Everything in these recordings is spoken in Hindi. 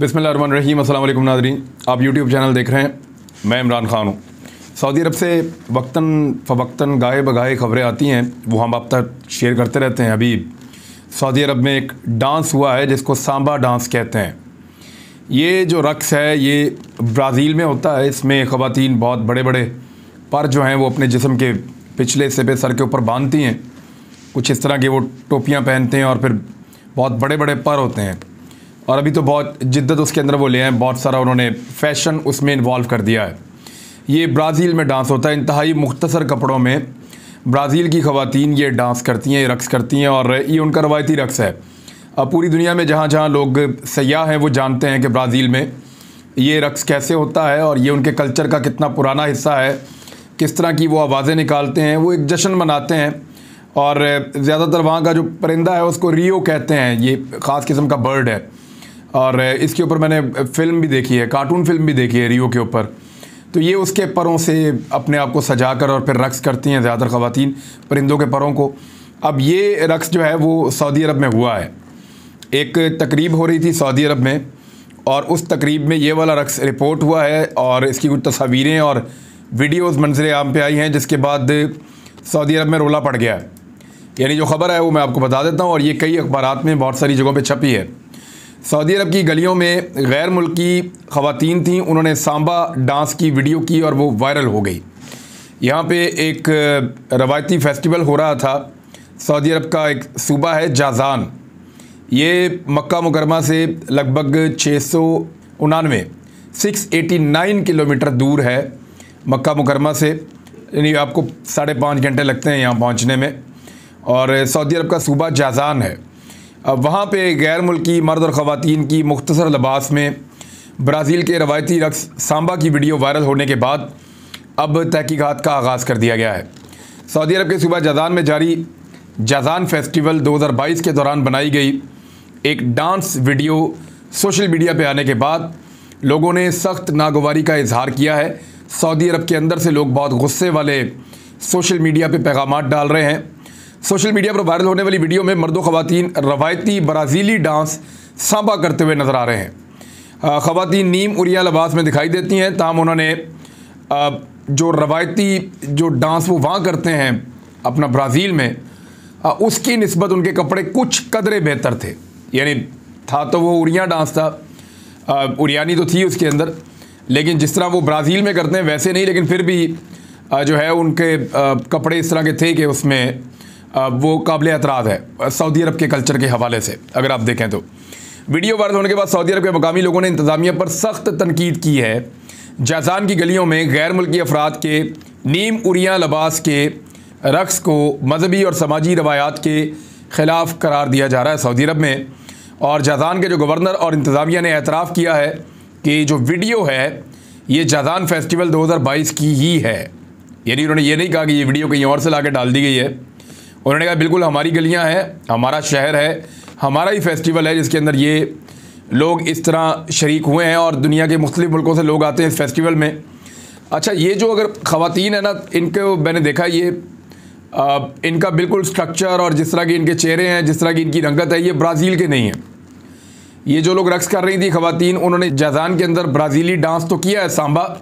बिस्मिल्लाहिर्रहमानिर्रहीम। अस्सलाम वालेकुम नाज़रीन, आप यूट्यूब चैनल देख रहे हैं। मैं इमरान ख़ान हूँ। सऊदी अरब से वक्तन फ़वक्तन गाहे बगाहे ख़बरें आती हैं, वो हम आप तक शेयर करते रहते हैं। अभी सऊदी अरब में एक डांस हुआ है जिसको सांबा डांस कहते हैं। ये जो रक़्स है ये ब्राज़ील में होता है। इसमें ख़वातीन बहुत बड़े बड़े पर जो हैं वो अपने जिस्म के पिछले हिस्से पे सर के ऊपर बांधती हैं। कुछ इस तरह की वो टोपियाँ पहनते हैं और फिर बहुत बड़े बड़े पर होते हैं। और अभी तो बहुत जिद्दत उसके अंदर वो ले आए, बहुत सारा उन्होंने फ़ैशन उसमें इन्वॉल्व कर दिया है। ये ब्राज़ील में डांस होता है। इंतहाई मुख्तसर कपड़ों में ब्राज़ील की ख़वातीन ये डांस करती हैं, ये रक़्स करती हैं और ये उनका रवायती रक़्स है। अब पूरी दुनिया में जहाँ जहाँ लोग सयाह हैं वो जानते हैं कि ब्राज़ील में ये रक़्स कैसे होता है और ये उनके कल्चर का कितना पुराना हिस्सा है, किस तरह की वो आवाज़ें निकालते हैं। वो एक जश्न मनाते हैं और ज़्यादातर वहाँ का जो परिंदा है उसको रियो कहते हैं। ये ख़ास किस्म का बर्ड है और इसके ऊपर मैंने फ़िल्म भी देखी है, कार्टून फ़िल्म भी देखी है रियो के ऊपर। तो ये उसके परों से अपने आप को सजा कर और फिर रक़्स करती हैं ज़्यादातर ख़वातीन परिंदों के परों को। अब ये रक़्स जो है वो सऊदी अरब में हुआ है। एक तकरीब हो रही थी सऊदी अरब में और उस तकरीब में ये वाला रक़्स रिपोर्ट हुआ है और इसकी कुछ तस्वीरें और वीडियोज़ मंज़र आम पे आई हैं, जिसके बाद सऊदी अरब में रोला पड़ गया है। यानी जो ख़बर है वो मैं आपको बता देता हूँ और ये कई अखबारात में बहुत सारी जगहों पे छपी है। सऊदी अरब की गलियों में गैर मुल्की ख़वातीन थीं, उन्होंने सांबा डांस की वीडियो की और वो वायरल हो गई। यहाँ पे एक रवायती फ़ेस्टिवल हो रहा था। सऊदी अरब का एक सूबा है जाज़ान। ये मक्का मुकरमा से लगभग 689 किलोमीटर दूर है मक्का मुकरमा से। यानी आपको 5.5 घंटे लगते हैं यहाँ पहुँचने में। और सऊदी अरब का सूबा जाज़ान है। अब वहाँ पे गैर मुल्की मर्द और ख़वातीन की मुख्तसर लिबास में ब्राज़ील के रवायती रक़्स सांबा की वीडियो वायरल होने के बाद अब तहकीकात का आगाज़ कर दिया गया है। सऊदी अरब के सूबा जाज़ान में जारी जाज़ान फेस्टिवल 2022 के दौरान बनाई गई एक डांस वीडियो सोशल मीडिया पे आने के बाद लोगों ने सख्त नागवारी का इजहार किया है। सऊदी अरब के अंदर से लोग बहुत गुस्से वाले सोशल मीडिया पे पैगामात डाल रहे हैं। सोशल मीडिया पर वायरल होने वाली वीडियो में मर्दों ख़वातीन रवायती ब्राज़ीली डांस सांबा करते हुए नज़र आ रहे हैं। ख़वातीन नीम उरिया लिबास में दिखाई देती हैं, ताहम उन्होंने जो रवायती जो डांस वो वहाँ करते हैं अपना ब्राज़ील में, उसकी निस्बत उनके कपड़े कुछ कदरे बेहतर थे। यानी था तो वो उरिया डांस था, उरियानी तो थी उसके अंदर, लेकिन जिस तरह वो ब्राज़ील में करते हैं वैसे नहीं। लेकिन फिर भी जो है उनके कपड़े इस तरह के थे कि उसमें वो काबिल एतराज़ है सऊदी अरब के कल्चर के हवाले से। अगर आप देखें तो वीडियो वायरल होने के बाद सऊदी अरब के मकामी लोगों ने इंतज़ामिया पर सख्त तनकीद की है। जाज़ान की गलियों में गैर मुल्की अफराद के नीम उरिया लिबास के रक़्स को मजहबी और समाजी रवायात के ख़िलाफ़ करार दिया जा रहा है सऊदी अरब में। और जाज़ान के जो गवर्नर और इंतज़ामिया ने एतराफ़ किया है कि जो वीडियो है ये जाज़ान फेस्टिवल 2022 की ही है। यानी उन्होंने ये नहीं कहा कि ये वीडियो कहीं और से ला के डाल दी गई है। उन्होंने कहा बिल्कुल हमारी गलियां हैं, हमारा शहर है, हमारा ही फेस्टिवल है जिसके अंदर ये लोग इस तरह शरीक हुए हैं और दुनिया के मुख्तलिफ़ मुल्कों से लोग आते हैं इस फेस्टिवल में। अच्छा, ये जो अगर ख़वातीन है ना, इनको मैंने देखा ये इनका बिल्कुल स्ट्रक्चर और जिस तरह के इनके चेहरे हैं, जिस तरह की इनकी रंगत है, ये ब्राज़ील के नहीं है। ये जो लोग रक़्स कर रही थी ख़वातीन, उन्होंने जाज़ान के अंदर ब्राज़ीली डांस तो किया है सांबा,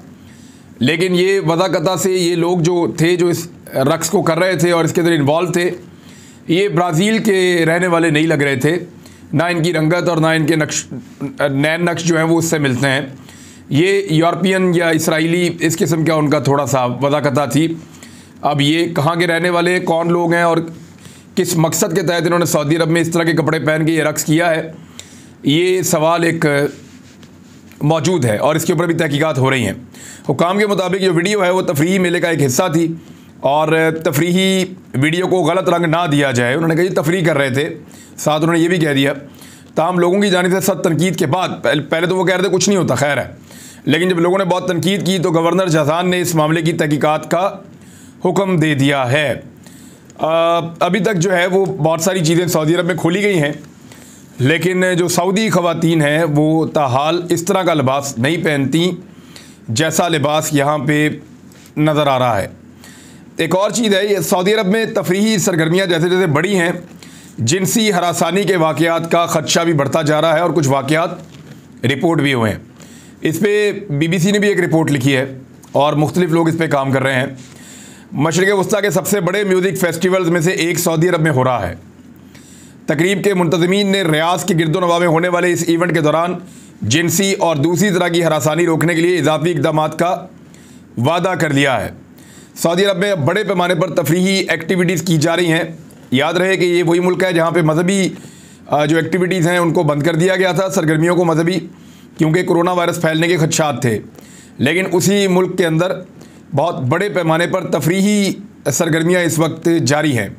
लेकिन ये वज़ाक़ता से ये लोग जो थे जो इस रक़्स को कर रहे थे और इसके अंदर इन्वॉल्व थे, ये ब्राज़ील के रहने वाले नहीं लग रहे थे। ना इनकी रंगत और ना इनके नैन नक्श जो हैं वो उससे मिलते हैं। ये यूरोपियन या इसराइली इस किस्म का उनका थोड़ा सा वज़ाक़ता थी। अब ये कहाँ के रहने वाले कौन लोग हैं और किस मकसद के तहत इन्होंने सऊदी अरब में इस तरह के कपड़े पहन के ये रक़्स किया है, ये सवाल एक मौजूद है और इसके ऊपर भी तहकीकात हो रही हैं। हुकाम के मुताबिक जो वीडियो है वो तफरीही मेले का एक हिस्सा थी और तफरीही वीडियो को गलत रंग ना दिया जाए। उन्होंने कहा ये तफरीह कर रहे थे, साथ उन्होंने ये भी कह दिया। ताहम लोगों की जानिब से सख्त तनकीद के बाद पहले तो वो कह रहे थे कुछ नहीं होता, खैर है, लेकिन जब लोगों ने बहुत तनकीद की तो गवर्नर जाज़ान ने इस मामले की तहकीकात का हुक्म दे दिया है। अभी तक जो है वो बहुत सारी चीज़ें सऊदी अरब में खोली गई हैं, लेकिन जो सऊदी ख़वातीन हैं वो ताहाल इस तरह का लिबास नहीं पहनती जैसा लिबास यहाँ पे नज़र आ रहा है। एक और चीज़ है, ये सऊदी अरब में तफरीही सरगर्मियाँ जैसे जैसे बढ़ी हैं, जिनसी हरासानी के वाक़यात का ख़दशा भी बढ़ता जा रहा है और कुछ वाक़यात रिपोर्ट भी हुए हैं। इस पर BBC ने भी एक रिपोर्ट लिखी है और मुख्तलिफ लोग इस पर काम कर रहे हैं। मशरिक़ वस्ता के सबसे बड़े म्यूज़िक फेस्टिवल्स में से एक सऊदी अरब में हो रहा है। तकरीब के मुंतज़मीन ने रियाज़ के गिरदोनवा में होने वाले इस इवेंट के दौरान जिनसी और दूसरी तरह की हरासानी रोकने के लिए इजाफी इक़दाम का वादा कर लिया है। सऊदी अरब में बड़े पैमाने पर तफरीही एक्टिविटीज़ की जा रही हैं। याद रहे कि ये वही मुल्क है जहाँ पे मजहबी जो एक्टिविटीज़ हैं उनको बंद कर दिया गया था, सरगर्मियों को मजहबी, क्योंकि कोरोना वायरस फैलने के खदशात थे। लेकिन उसी मुल्क के अंदर बहुत बड़े पैमाने पर तफरीही सरगर्मियाँ इस वक्त जारी हैं।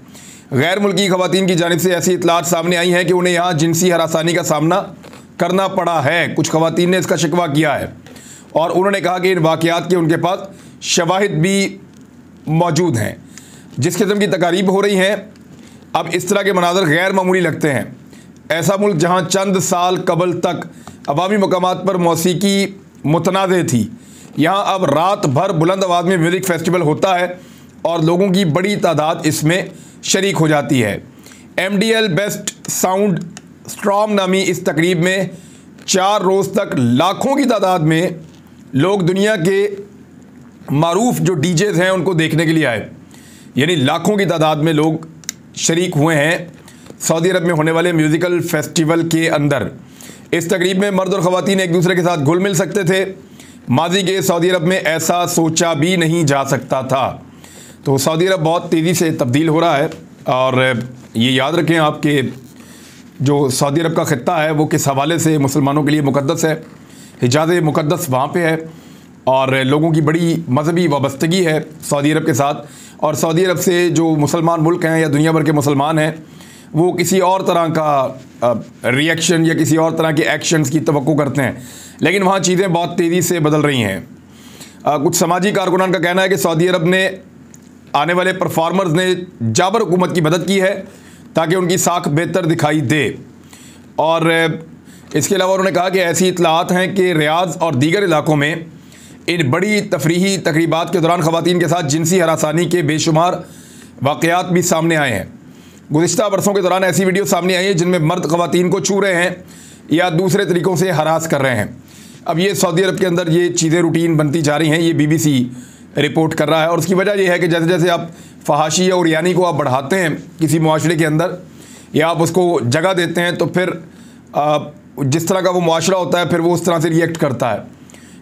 गैर मुल्की ख़वातीन की जानिब से ऐसी इतलात सामने आई हैं कि उन्हें यहाँ जिनसी हरासानी का सामना करना पड़ा है। कुछ ख़वातीन ने इसका शिकवा किया है और उन्होंने कहा कि इन वाक़यात के उनके पास शवाहिद भी मौजूद हैं। जिस किस्म की तकारीब हो रही हैं, अब इस तरह के मनाज़र गैर मामूली लगते हैं। ऐसा मुल्क जहाँ चंद साल कबल तक अवामी मकामात पर मौसीकी मुतनाज़ थी, यहाँ अब रात भर बुलंद आवाज़ में म्यूज़िक फेस्टिवल होता है और लोगों की बड़ी तादाद इसमें शरीक हो जाती है। MDL बेस्ट साउंड स्ट्रॉम नामी इस तकरीब में 4 रोज़ तक लाखों की तादाद में लोग दुनिया के मारूफ जो DJs हैं उनको देखने के लिए आए। यानी लाखों की तादाद में लोग शरीक हुए हैं सऊदी अरब में होने वाले म्यूज़िकल फेस्टिवल के अंदर। इस तकरीब में मर्द और ख़वातीन एक दूसरे के साथ घुल मिल सकते थे। माजी के सऊदी अरब में ऐसा सोचा भी नहीं जा सकता था। तो सऊदी अरब बहुत तेज़ी से तब्दील हो रहा है और ये याद रखें आप कि जो सऊदी अरब का ख़ित्ता है वो किस हवाले से मुसलमानों के लिए मुक़द्दस है। हिजाज़ मुक़द्दस वहाँ पे है और लोगों की बड़ी मजहबी वाबस्तगी है सऊदी अरब के साथ। और सऊदी अरब से जो मुसलमान मुल्क हैं या दुनिया भर के मुसलमान हैं वो किसी और तरह का रिएक्शन या किसी और तरह के एक्शंस की तवक्को करते हैं, लेकिन वहाँ चीज़ें बहुत तेज़ी से बदल रही हैं। कुछ समाजी कारकुनान का कहना है कि सऊदी अरब ने आने वाले परफॉर्मर्स ने जाबर हुकूमत की मदद की है ताकि उनकी साख बेहतर दिखाई दे। और इसके अलावा उन्होंने कहा कि ऐसी इतलात हैं कि रियाज़ और दीगर इलाकों में इन बड़ी तफरीही तकरीबात के दौरान ख़वातीन के साथ जिनसी हरासानी के बेशुमार वाक़यात भी सामने आए हैं। गुज़िश्ता बरसों के दौरान ऐसी वीडियो सामने आई है जिनमें मर्द ख़वातीन को छू रहे हैं या दूसरे तरीक़ों से हरास कर रहे हैं। अब ये सऊदी अरब के अंदर ये चीज़ें रूटीन बनती जा रही हैं, ये BBC रिपोर्ट कर रहा है। और उसकी वजह यह है कि जैसे जैसे आप फहाशी और यानी को आप बढ़ाते हैं किसी मुआशरे के अंदर या आप उसको जगह देते हैं तो फिर जिस तरह का वो मुआशरा होता है फिर वो उस तरह से रिएक्ट करता है।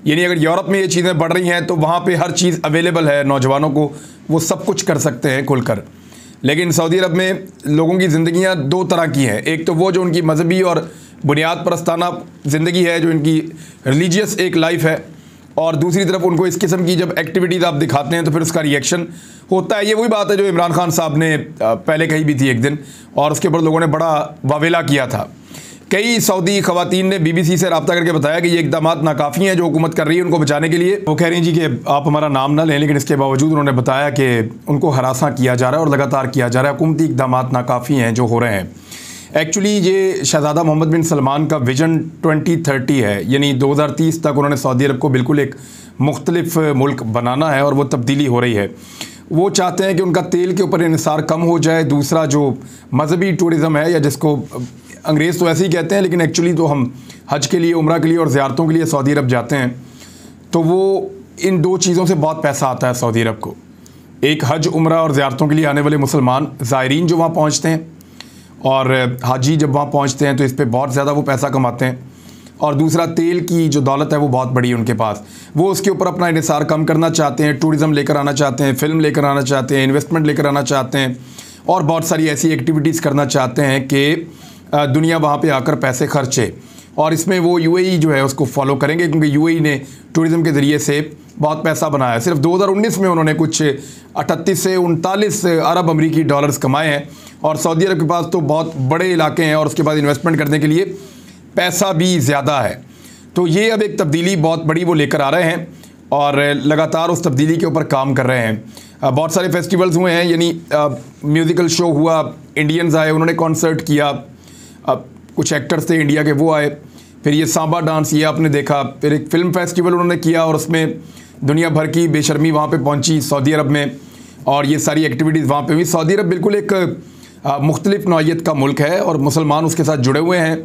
यानी अगर यूरोप में ये चीज़ें बढ़ रही हैं तो वहाँ पे हर चीज़ अवेलेबल है नौजवानों को, वो सब कुछ कर सकते हैं खुलकर। लेकिन सऊदी अरब में लोगों की ज़िंदगियाँ 2 तरह की हैं। एक तो वो जो उनकी मजहबी और बुनियाद परस्ताना ज़िंदगी है, जो इनकी रिलीजियस एक लाइफ है, और दूसरी तरफ उनको इस किस्म की जब एक्टिविटीज़ आप दिखाते हैं तो फिर उसका रिएक्शन होता है। ये वही बात है जो इमरान खान साहब ने पहले कही भी थी एक दिन और उसके ऊपर लोगों ने बड़ा वावेला किया था। कई सऊदी ख़वातीन ने BBC से रब्ता करके बताया कि ये इक़दाम नाकाफ़ी हैं जो हुकूमत कर रही है उनको बचाने के लिए। वो कह रही हैं जी कि आप हमारा नाम ना लें, लेकिन इसके बावजूद उन्होंने बताया कि उनको हरासा किया जा रहा है और लगातार किया जा रहा है। हुकूमती इक़दाम नाकाफ़ी हैं जो हो रहे हैं। एक्चुअली ये शहज़ादा मोहम्मद बिन सलमान का विजन 2030 है, यानी 2030 तक उन्होंने सऊदी अरब को बिल्कुल एक मुख्तलिफ मुल्क बनाना है और वो तब्दीली हो रही है। वो चाहते हैं कि उनका तेल के ऊपर इन्हिसार कम हो जाए। दूसरा जो मजहबी टूरिज़म है, या जिसको अंग्रेज़ तो ऐसे ही कहते हैं लेकिन एक्चुअली तो हम हज के लिए, उम्रा के लिए और ज़ियारतों के लिए सऊदी अरब जाते हैं, तो वो इन 2 चीज़ों से बहुत पैसा आता है सऊदी अरब को। एक हज, उम्रा और ज़ियारतों के लिए आने वाले मुसलमान ज़ायरीन जो वहाँ पहुँचते हैं और हाजी जब वहाँ पहुँचते हैं तो इस पर बहुत ज़्यादा वो पैसा कमाते हैं। और दूसरा तेल की जो दौलत है वो बहुत बड़ी है उनके पास, वो उसके ऊपर अपना इन्हिसार कम करना चाहते हैं, टूरिज़म लेकर आना चाहते हैं, फ़िल्म लेकर आना चाहते हैं, इन्वेस्टमेंट लेकर आना चाहते हैं और बहुत सारी ऐसी एक्टिविटीज़ करना चाहते हैं कि दुनिया वहाँ पे आकर पैसे खर्चे। और इसमें वो UAE जो है उसको फॉलो करेंगे क्योंकि UAE ने टूरिज़म के ज़रिए से बहुत पैसा बनाया है। सिर्फ 2019 में उन्होंने कुछ 38 से 39 अरब अमरीकी डॉलर्स कमाए हैं और सऊदी अरब के पास तो बहुत बड़े इलाके हैं और उसके बाद इन्वेस्टमेंट करने के लिए पैसा भी ज़्यादा है। तो ये अब एक तब्दीली बहुत बड़ी वो लेकर आ रहे हैं और लगातार उस तब्दीली के ऊपर काम कर रहे हैं। बहुत सारे फेस्टिवल्स हुए हैं, यानी म्यूज़िकल शो हुआ, इंडियंस आए, उन्होंने कॉन्सर्ट किया, कुछ एक्टर्स थे इंडिया के वो आए, फिर ये सांबा डांस ये आपने देखा, फिर एक फ़िल्म फेस्टिवल उन्होंने किया और उसमें दुनिया भर की बेशर्मी वहाँ पे पहुँची सऊदी अरब में और ये सारी एक्टिविटीज़ वहाँ पे हुई। सऊदी अरब बिल्कुल एक मुख्तलिफ नौइयत का मुल्क है और मुसलमान उसके साथ जुड़े हुए हैं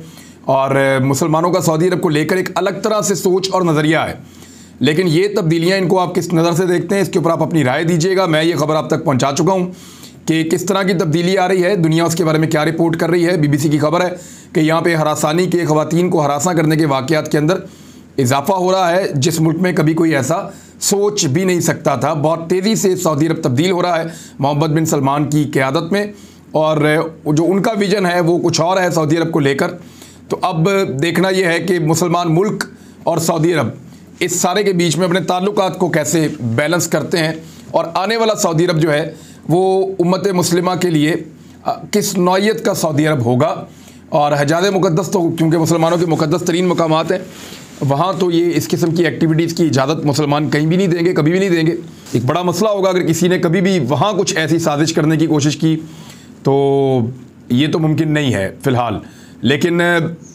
और मुसलमानों का सऊदी अरब को लेकर एक अलग तरह से सोच और नज़रिया है। लेकिन ये तब्दीलियाँ, इनको आप किस नज़र से देखते हैं, इसके ऊपर आप अपनी राय दीजिएगा। मैं ये खबर आप तक पहुँचा चुका हूँ कि किस तरह की तब्दीली आ रही है, दुनिया उसके बारे में क्या रिपोर्ट कर रही है। BBC की खबर है कि यहाँ पे हरासानी के, ख़वातीन को हरासा करने के वाक़यात के अंदर इजाफा हो रहा है, जिस मुल्क में कभी कोई ऐसा सोच भी नहीं सकता था। बहुत तेज़ी से सऊदी अरब तब्दील हो रहा है मोहम्मद बिन सलमान की क़यादत में, और जो उनका विज़न है वो कुछ और है सऊदी अरब को लेकर। तो अब देखना यह है कि मुसलमान मुल्क और सऊदी अरब इस सारे के बीच में अपने ताल्लुकात को कैसे बैलेंस करते हैं, और आने वाला सऊदी अरब जो है वो उम्मत मुस्लिमा के लिए किस नौइयत का सऊदी अरब होगा। और हजाज मुक़द्दस तो क्योंकि मुसलमानों के मुक़द्दस तरीन मकामात हैं, वहाँ तो ये इस किस्म की एक्टिविटीज़ की इजाज़त मुसलमान कहीं भी नहीं देंगे, कभी भी नहीं देंगे। एक बड़ा मसला होगा अगर किसी ने कभी भी वहाँ कुछ ऐसी साजिश करने की कोशिश की, तो ये तो मुमकिन नहीं है फ़िलहाल। लेकिन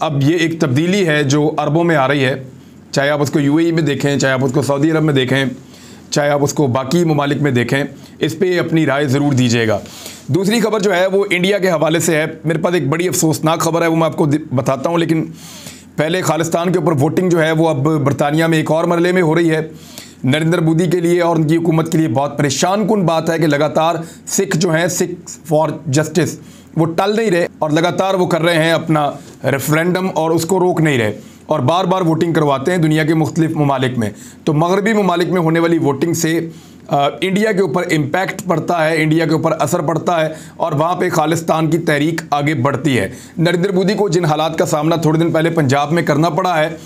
अब ये एक तब्दीली है जो अरबों में आ रही है, चाहे आप उसको UAE में देखें, चाहे आप उसको सऊदी अरब में देखें, चाहे आप उसको बाकी ममालिक में देखें, इस पे अपनी राय ज़रूर दीजिएगा। दूसरी खबर जो है वो इंडिया के हवाले से है। मेरे पास एक बड़ी अफसोसनाक खबर है, वो मैं आपको बताता हूँ। लेकिन पहले खालिस्तान के ऊपर वोटिंग जो है वो अब बरतानिया में एक और मरले में हो रही है। नरेंद्र मोदी के लिए और उनकी हुकूमत के लिए बहुत परेशान कुन बात है कि लगातार सिख जो हैं, सिख फॉर जस्टिस, वो टल नहीं रहे और लगातार वो कर रहे हैं अपना रेफरेंडम और उसको रोक नहीं रहे, और बार बार वोटिंग करवाते हैं दुनिया के मुख्तलिफ ममालिक में। तो मगरबी ममालिक में होने वाली वोटिंग से इंडिया के ऊपर इम्पैक्ट पड़ता है, इंडिया के ऊपर असर पड़ता है, और वहाँ पे खालिस्तान की तहरीक आगे बढ़ती है। नरेंद्र मोदी को जिन हालात का सामना थोड़े दिन पहले पंजाब में करना पड़ा है,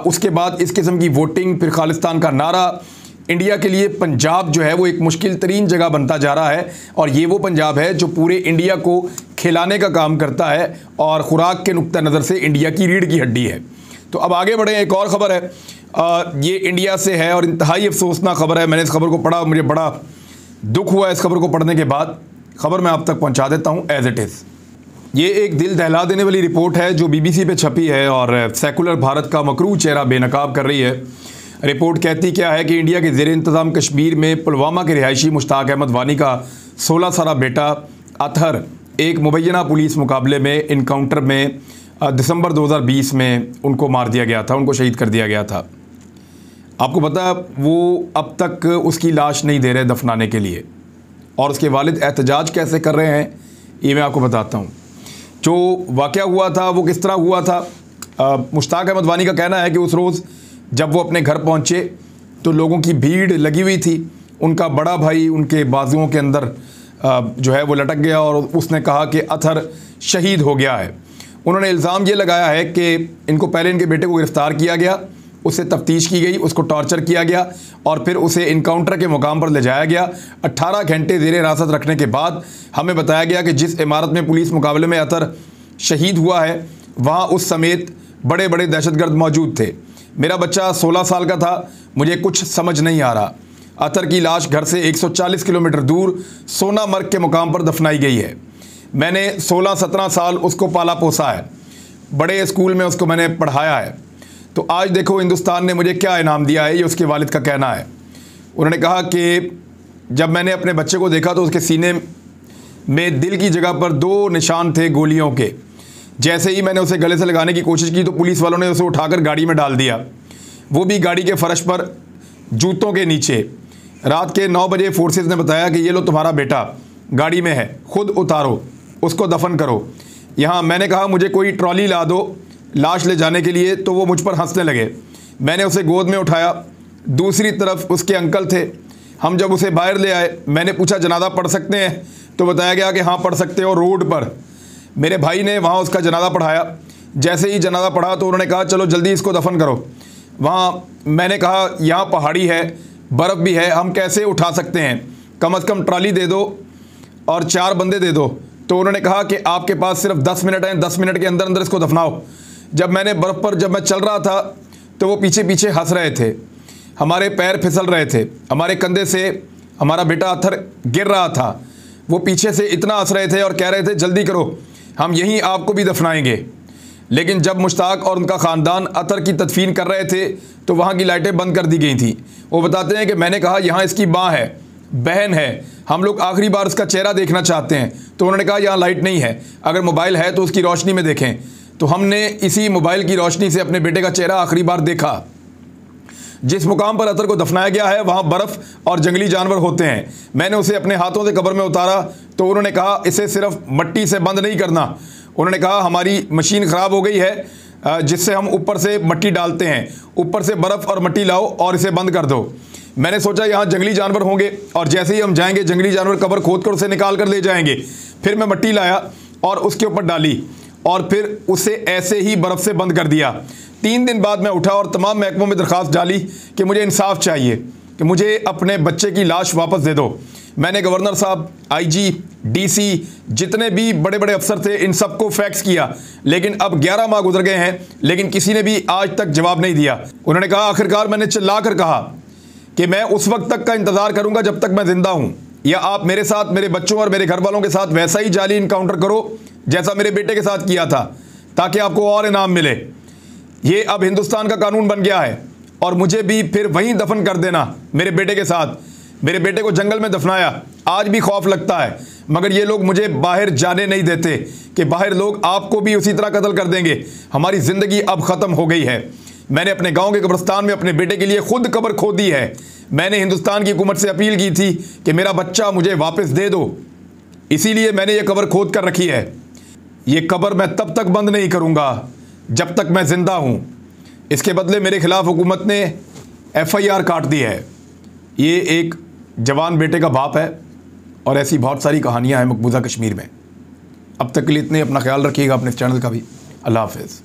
उसके बाद इस किस्म की वोटिंग, फिर खालिस्तान का नारा, इंडिया के लिए पंजाब जो है वो एक मुश्किल तरीन जगह बनता जा रहा है। और ये वो पंजाब है जो पूरे इंडिया को खिलाने का काम करता है और खुराक के नुक्ता नज़र से इंडिया की रीढ़ की हड्डी है। तो अब आगे बढ़े, एक और ख़बर है, ये इंडिया से है और इंतहाई अफसोसनाक खबर है। मैंने इस खबर को पढ़ा, मुझे बड़ा दुख हुआ इस खबर को पढ़ने के बाद। खबर मैं आप तक पहुंचा देता हूं एज इट इज़। ये एक दिल दहला देने वाली रिपोर्ट है जो BBC पे छपी है और सेकुलर भारत का मकरू चेहरा बेनकाब कर रही है। रिपोर्ट कहती क्या है कि इंडिया के ज़ेर इंतज़ाम कश्मीर में पुलवामा के रिहायशी मुश्ताक अहमद वानी का 16 साला बेटा अतहर एक मुबैना पुलिस मुकाबले में इनकाउंटर में दिसंबर 2020 में उनको मार दिया गया था, उनको शहीद कर दिया गया था। आपको पता वो अब तक उसकी लाश नहीं दे रहे दफनाने के लिए, और उसके वालिद एहतजाज कैसे कर रहे हैं ये मैं आपको बताता हूँ। जो वाक़या हुआ था वो किस तरह हुआ था। मुश्ताक अहमद वानी का कहना है कि उस रोज़ जब वो अपने घर पहुँचे तो लोगों की भीड़ लगी हुई थी। उनका बड़ा भाई उनके बाजुओं के अंदर जो है वो लटक गया और उसने कहा कि अतहर शहीद हो गया है। उन्होंने इल्ज़ाम ये लगाया है कि इनको पहले इनके बेटे को गिरफ़्तार किया गया, उससे तफ्तीश की गई, उसको टॉर्चर किया गया और फिर उसे इनकाउंटर के मुकाम पर ले जाया गया। 18 घंटे ज़ेर हिरासत रखने के बाद हमें बताया गया कि जिस इमारत में पुलिस मुकाबले में अतहर शहीद हुआ है वहाँ उस समेत बड़े बड़े दहशतगर्द मौजूद थे। मेरा बच्चा 16 साल का था, मुझे कुछ समझ नहीं आ रहा। अतहर की लाश घर से 140 किलोमीटर दूर सोनामर्ग के मुकाम पर दफनाई गई है। मैंने 16-17 साल उसको पाला पोसा है, बड़े स्कूल में उसको मैंने पढ़ाया है। तो आज देखो हिंदुस्तान ने मुझे क्या इनाम दिया है, ये उसके वालिद का कहना है। उन्होंने कहा कि जब मैंने अपने बच्चे को देखा तो उसके सीने में दिल की जगह पर 2 निशान थे गोलियों के। जैसे ही मैंने उसे गले से लगाने की कोशिश की तो पुलिस वालों ने उसे उठाकर गाड़ी में डाल दिया, वो भी गाड़ी के फर्श पर जूतों के नीचे। रात के 9 बजे फोर्सेस ने बताया कि ये लो तुम्हारा बेटा गाड़ी में है, खुद उतारो, उसको दफन करो यहाँ। मैंने कहा मुझे कोई ट्रॉली ला दो लाश ले जाने के लिए, तो वो मुझ पर हंसने लगे। मैंने उसे गोद में उठाया, दूसरी तरफ उसके अंकल थे। हम जब उसे बाहर ले आए मैंने पूछा जनाजा पढ़ सकते हैं, तो बताया गया कि हाँ पढ़ सकते हो, रोड पर। मेरे भाई ने वहाँ उसका जनाजा पढ़ाया। जैसे ही जनाजा पढ़ा तो उन्होंने कहा चलो जल्दी इसको दफन करो। वहाँ मैंने कहा यहाँ पहाड़ी है, बर्फ़ भी है, हम कैसे उठा सकते हैं, कम अज़ कम ट्राली दे दो और 4 बंदे दे दो। तो उन्होंने कहा कि आपके पास सिर्फ 10 मिनट हैं, 10 मिनट के अंदर अंदर इसको दफनाओ। जब मैंने बर्फ़ पर जब मैं चल रहा था तो वो पीछे पीछे हंस रहे थे, हमारे पैर फिसल रहे थे, हमारे कंधे से हमारा बेटा अतहर गिर रहा था। वो पीछे से इतना हंस रहे थे और कह रहे थे जल्दी करो, हम यहीं आपको भी दफनाएंगे। लेकिन जब मुश्ताक और उनका ख़ानदान अतहर की तदफीन कर रहे थे तो वहाँ की लाइटें बंद कर दी गई थी। वो बताते हैं कि मैंने कहा यहाँ इसकी माँ है, बहन है, हम लोग आखिरी बार उसका चेहरा देखना चाहते हैं। तो उन्होंने कहा यहाँ लाइट नहीं है, अगर मोबाइल है तो उसकी रोशनी में देखें। तो हमने इसी मोबाइल की रोशनी से अपने बेटे का चेहरा आखिरी बार देखा। जिस मुकाम पर अतर को दफनाया गया है वहाँ बर्फ़ और जंगली जानवर होते हैं। मैंने उसे अपने हाथों से कब्र में उतारा तो उन्होंने कहा इसे सिर्फ मट्टी से बंद नहीं करना। उन्होंने कहा हमारी मशीन ख़राब हो गई है जिससे हम ऊपर से मट्टी डालते हैं, ऊपर से बर्फ़ और मट्टी लाओ और इसे बंद कर दो। मैंने सोचा यहाँ जंगली जानवर होंगे और जैसे ही हम जाएंगे जंगली जानवर कब्र खोद कर उसे निकाल कर ले जाएंगे। फिर मैं मट्टी लाया और उसके ऊपर डाली और फिर उसे ऐसे ही बर्फ़ से बंद कर दिया। 3 दिन बाद मैं उठा और तमाम महकमों में दरख्वास्त डाली कि मुझे इंसाफ चाहिए, कि मुझे अपने बच्चे की लाश वापस दे दो। मैंने गवर्नर साहब, आईजी, डीसी, जितने भी बड़े बड़े अफसर थे इन सबको फैक्स किया, लेकिन अब 11 माह गुजर गए हैं लेकिन किसी ने भी आज तक जवाब नहीं दिया। उन्होंने कहा, आखिरकार मैंने चिल्ला कर कहा कि मैं उस वक्त तक का इंतज़ार करूँगा जब तक मैं ज़िंदा हूँ, या आप मेरे साथ, मेरे बच्चों और मेरे घर वालों के साथ वैसा ही जाली इनकाउंटर करो जैसा मेरे बेटे के साथ किया था, ताकि आपको और इनाम मिले। ये अब हिंदुस्तान का कानून बन गया है और मुझे भी फिर वहीं दफन कर देना मेरे बेटे के साथ। मेरे बेटे को जंगल में दफनाया, आज भी खौफ लगता है, मगर ये लोग मुझे बाहर जाने नहीं देते कि बाहर लोग आपको भी उसी तरह कत्ल कर देंगे। हमारी ज़िंदगी अब ख़त्म हो गई है। मैंने अपने गांव के कब्रिस्तान में अपने बेटे के लिए खुद कब्र खोदी है। मैंने हिंदुस्तान की हुकूमत से अपील की थी कि मेरा बच्चा मुझे वापस दे दो, इसीलिए मैंने ये कब्र खोद कर रखी है। ये कब्र मैं तब तक बंद नहीं करूँगा जब तक मैं ज़िंदा हूँ। इसके बदले मेरे ख़िलाफ़ हुकूमत ने FIR काट दी है। ये एक जवान बेटे का बाप है और ऐसी बहुत सारी कहानियाँ हैं मकबूजा कश्मीर में। अब तक के लिए इतने, अपना ख्याल रखिएगा, अपने चैनल का भी। अल्लाह हाफ़िज़।